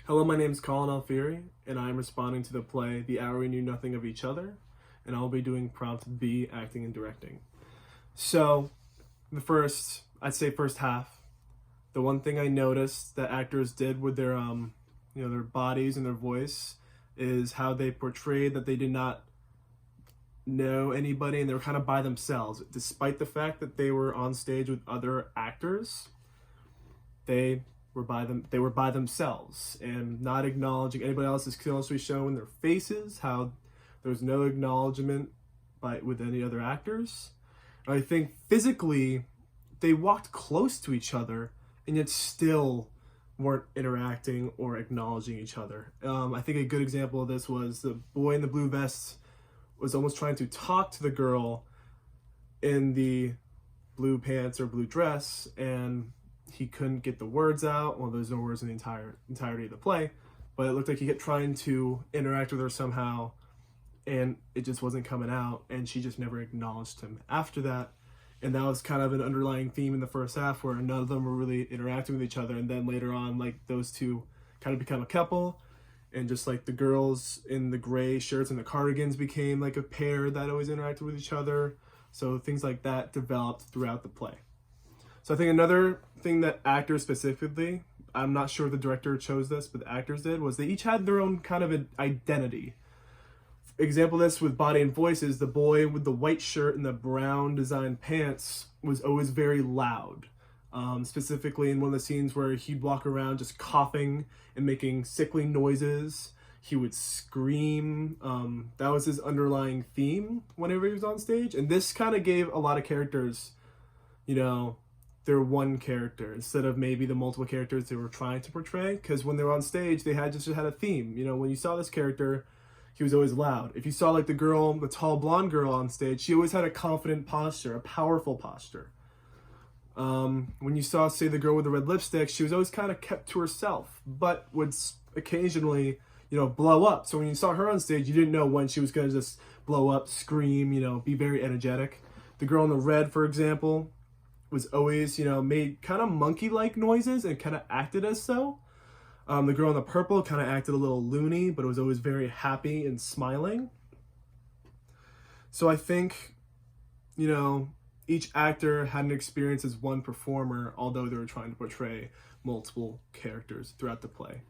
Hello, my name is Colin Alfieri, and I am responding to the play The Hour We Knew Nothing of Each Other, and I'll be doing prompt B, acting and directing. So, I'd say first half, the one thing I noticed that actors did with their, their bodies and their voice is how they portrayed that they did not know anybody and they were kind of by themselves. Despite the fact that they were on stage with other actors, they were by themselves and not acknowledging anybody else's chemistry shown in their faces, how there was no acknowledgement with any other actors. And I think physically they walked close to each other and yet still weren't interacting or acknowledging each other. I think a good example of this was the boy in the blue vest was almost trying to talk to the girl in the blue pants or blue dress, and he couldn't get the words out. Well, there's no words in the entirety of the play, but it looked like he kept trying to interact with her somehow, and it just wasn't coming out, and she just never acknowledged him after that. And that was kind of an underlying theme in the first half where none of them were really interacting with each other, and then later on, like, those two kind of become a couple, and just like the girls in the gray shirts and the cardigans became like a pair that always interacted with each other. So things like that developed throughout the play. So I think another thing that actors specifically, I'm not sure if the director chose this, but the actors did, was they each had their own kind of an identity. Example of this with body and voice is the boy with the white shirt and the brown designed pants was always very loud. Specifically in one of the scenes where he'd walk around just coughing and making sickly noises. He would scream. That was his underlying theme whenever he was on stage. And this kind of gave a lot of characters, their one character instead of maybe the multiple characters they were trying to portray. Because when they were on stage, they had a theme. When you saw this character, he was always loud. If you saw like the tall blonde girl on stage, she always had a confident posture, a powerful posture. When you saw, say, the girl with the red lipstick, she was always kind of kept to herself, but would occasionally, blow up. So when you saw her on stage, you didn't know when she was going to just blow up, scream, be very energetic. The girl in the red, for example, was always, made kind of monkey-like noises and kind of acted as so. The girl in the purple kind of acted a little loony, but was always very happy and smiling. So I think, each actor had an experience as one performer, although they were trying to portray multiple characters throughout the play.